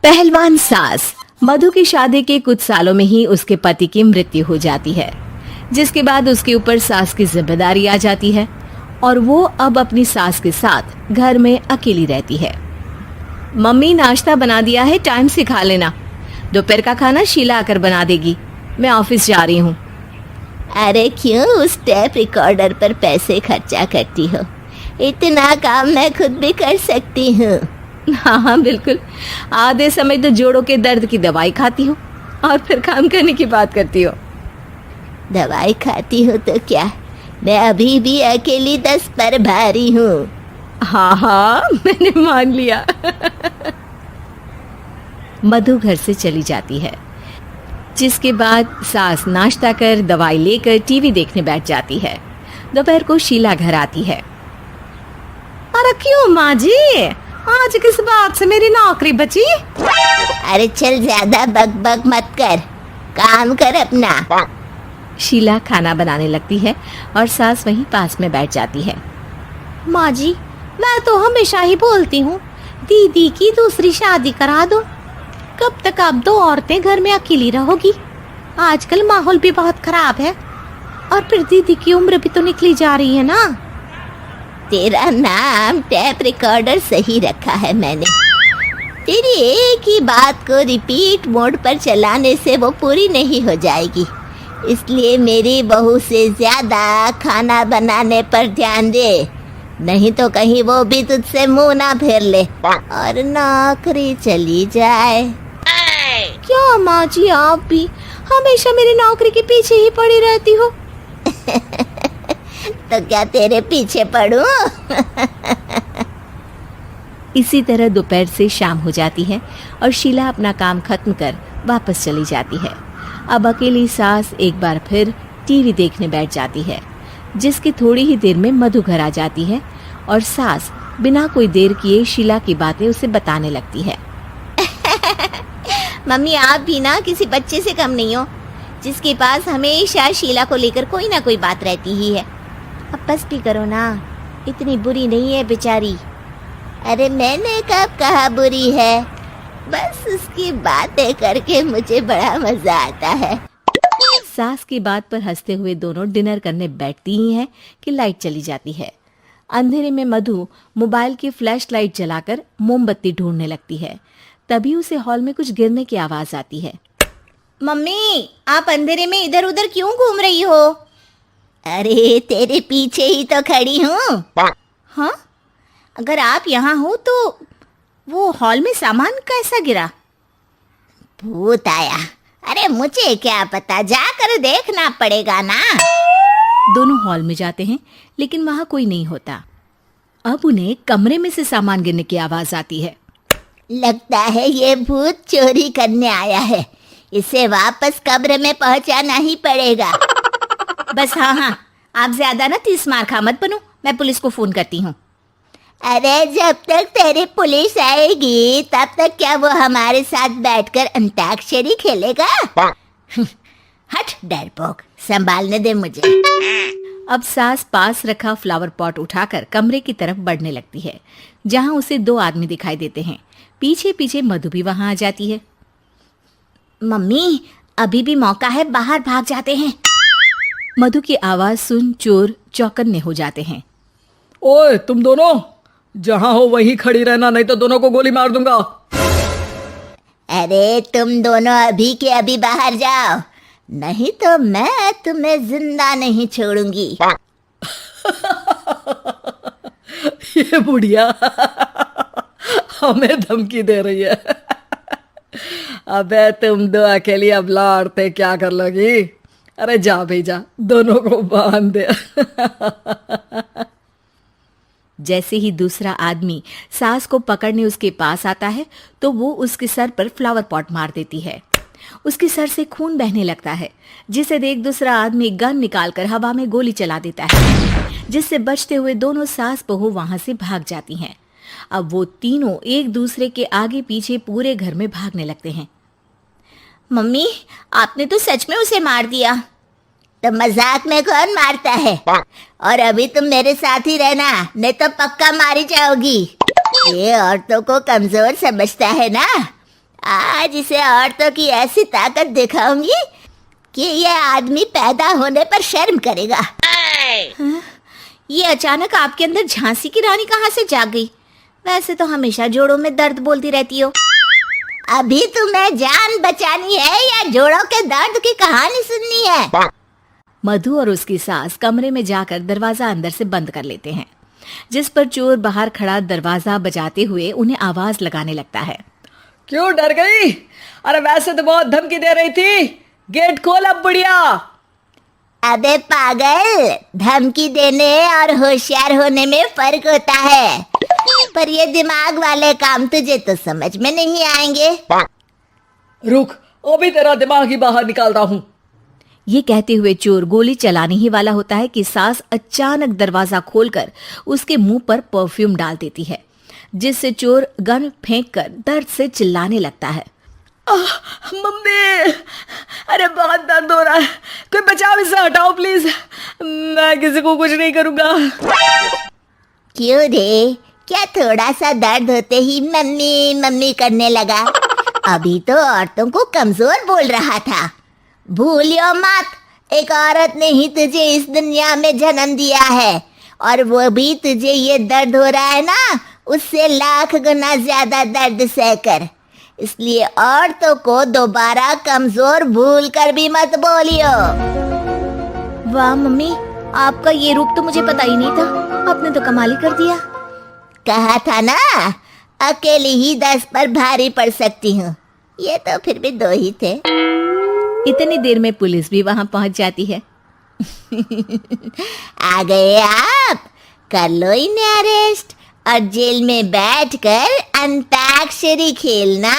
पहलवान सास। मधु की शादी के कुछ सालों में ही उसके पति की मृत्यु हो जाती है, जिसके बाद उसके ऊपर सास की जिम्मेदारी आ जाती है और वो अब अपनी सास के साथ घर में अकेली रहती है। मम्मी नाश्ता बना दिया है, टाइम से खा लेना। दोपहर का खाना शीला आकर बना देगी, मैं ऑफिस जा रही हूँ। अरे क्यों उस टेप रिकॉर्डर पर पैसे खर्चा करती हो? इतना काम मैं खुद भी कर सकती हूँ। हाँ हाँ बिल्कुल, आधे समय तो जोड़ों के दर्द की दवाई खाती हो और फिर काम करने की बात करती हो। दवाई खाती हो तो क्या, मैं अभी भी अकेली 10 पर भारी हूँ। हाँ हाँ मैंने मान लिया। मधु घर से चली जाती है, जिसके बाद सास नाश्ता कर दवाई लेकर टीवी देखने बैठ जाती है। दोपहर को शीला घर आती है। अरे क्यों माँ जी, आज किस बात से मेरी नौकरी बची? अरे चल, ज्यादा बक मत कर, काम कर अपना। शीला खाना बनाने लगती है और सास वहीं पास में बैठ जाती है। माँ जी, मैं तो हमेशा ही बोलती हूँ दीदी की दूसरी शादी करा दो। कब तक आप दो औरतें घर में अकेली रहोगी? आजकल माहौल भी बहुत खराब है और फिर दीदी की उम्र भी तो निकली जा रही है ना। तेरा नाम टेप रिकॉर्डर सही रखा है मैंने। तेरी एक ही बात को रिपीट मोड पर चलाने से वो पूरी नहीं हो जाएगी, इसलिए मेरी बहू से ज्यादा खाना बनाने पर ध्यान दे, नहीं तो कहीं वो भी तुझसे मुंह ना फेर ले और नौकरी चली जाए। क्या माँ जी, आप भी हमेशा मेरी नौकरी के पीछे ही पड़ी रहती हो? तो क्या तेरे पीछे पड़ूं? इसी तरह दोपहर से शाम हो जाती है और शीला अपना काम खत्म कर वापस चली जाती है। अब अकेली सास एक बार फिर टीवी देखने बैठ जाती है, जिसकी थोड़ी ही देर में मधु घर आ जाती है और सास बिना कोई देर किए शीला की बातें उसे बताने लगती है। मम्मी, आप भी ना किसी बच्चे से कम नहीं हो, जिसके पास हमेशा शीला को लेकर कोई ना कोई बात रहती ही है। अब बस भी करो ना, इतनी बुरी नहीं है बेचारी। अरे मैंने कब कहा बुरी है, बस उसकी बातें करके मुझे बड़ा मजा आता है। सास की बात पर हंसते हुए दोनों डिनर करने बैठती ही हैं कि लाइट चली जाती है। अंधेरे में मधु मोबाइल की फ्लैश लाइट जलाकर मोमबत्ती ढूंढने लगती है। तभी उसे हॉल में कुछ गिरने की आवाज आती है। मम्मी, आप अंधेरे में इधर उधर क्यों घूम रही हो? अरे तेरे पीछे ही तो खड़ी हूँ। हाँ, अगर आप यहाँ हो तो वो हॉल में सामान कैसा गिरा? भूत आया। अरे मुझे क्या पता, जाकर देखना पड़ेगा ना। दोनों हॉल में जाते हैं, लेकिन वहां कोई नहीं होता। अब उन्हें कमरे में से सामान गिरने की आवाज आती है। लगता है ये भूत चोरी करने आया है, इसे वापस कब्र में पहुंचाना ही पड़ेगा। बस हाँ, आप ज्यादा ना 30 मार खा मत बनो, मैं पुलिस को फोन करती हूँ। अरे जब तक तेरी पुलिस आएगी तब तक क्या वो हमारे साथ बैठकर अंताक्षरी खेलेगा? हट डरपोक, संभालने दे मुझे। अब सास पास रखा फ्लावर पॉट उठाकर कमरे की तरफ बढ़ने लगती है, जहां उसे 2 आदमी दिखाई देते हैं। पीछे पीछे मधु भी वहां आ जाती है। मम्मी, अभी भी मौका है, बाहर भाग जाते हैं। मधु की आवाज सुन चोर चौकन्ने हो जाते हैं। ओए तुम दोनों, जहां हो वहीं खड़ी रहना, नहीं तो दोनों को गोली मार दूंगा। अरे तुम दोनों अभी के अभी बाहर जाओ, नहीं तो मैं तुम्हें जिंदा नहीं छोड़ूंगी। ये बुढ़िया हमें धमकी दे रही है। अबे तुम दो अकेली अबला औरतें क्या कर लोगी? अरे जा भेजा, दोनों को बांध दे। जैसे ही दूसरा आदमी सास को पकड़ने उसके पास आता है, तो वो उसके सर पर फ्लावर पॉट मार देती है। उसके सर से खून बहने लगता है, जिसे देख दूसरा आदमी गन निकालकर हवा में गोली चला देता है, जिससे बचते हुए दोनों सास बहू वहां से भाग जाती हैं। अब वो तीनों एक दूसरे के आगे पीछे पूरे घर में भागने लगते हैं। मम्मी, आपने तो सच में उसे मार दिया। तो मजाक में कौन मारता है? और अभी तुम मेरे साथ ही रहना, नहीं तो पक्का मारी जाओगी। ये औरतों को कमजोर समझता है ना। आज इसे औरतों की ऐसी ताकत दिखाऊंगी कि ये आदमी पैदा होने पर शर्म करेगा। ये अचानक आपके अंदर झांसी की रानी कहाँ से जाग गई? वैसे तो हमेशा जोड़ों में दर्द बोलती रहती हो। अभी तुम्हें जान बचानी है या जोड़ों के दर्द की कहानी सुननी है? मधु और उसकी सास कमरे में जाकर दरवाजा अंदर से बंद कर लेते हैं, जिस पर चोर बाहर खड़ा दरवाजा बजाते हुए उन्हें आवाज लगाने लगता है। क्यों डर गई? अरे वैसे तो बहुत धमकी दे रही थी, गेट खोल अब बुढ़िया। अबे पागल, धमकी देने और होशियार होने में फर्क होता है, पर ये दिमाग वाले काम तुझे तो समझ में नहीं आएंगे। रुक, अभी तेरा दिमाग ही बाहर निकालता हूँ। ये कहते हुए चोर गोली चलाने ही वाला होता है कि सास अचानक दरवाजा खोलकर उसके मुंह पर परफ्यूम डाल देती है, जिससे चोर गन फेंककर दर्द से चिल्लाने लगता है। मम्मी, अरे बहुत दर्द हो रहा है, कोई बचाओ, इसे हटाओ प्लीज, मैं किसी को कुछ नहीं करूंगा। क्यों रे, क्या थोड़ा सा दर्द होते ही मम्मी मम्मी करने लगा? अभी तो औरतों को कमजोर बोल रहा था। भूलियो मत, एक औरत ने ही तुझे इस दुनिया में जन्म दिया है, और वो भी तुझे ये दर्द हो रहा है ना, उससे लाख गुना ज्यादा दर्द सहकर। इसलिए औरतों को दोबारा कमजोर भूल कर भी मत बोलियो। वाह मम्मी, आपका ये रूप तो मुझे पता ही नहीं था, आपने तो कमाल ही कर दिया। कहा था ना, अकेली ही 10 पर भारी पड़ सकती हूँ, ये तो फिर भी 2 ही थे। इतनी देर में पुलिस भी वहां पहुंच जाती है। आ गए आप, कर लो इन्हें अरेस्ट और जेल में बैठकर अंताक्षरी खेलना।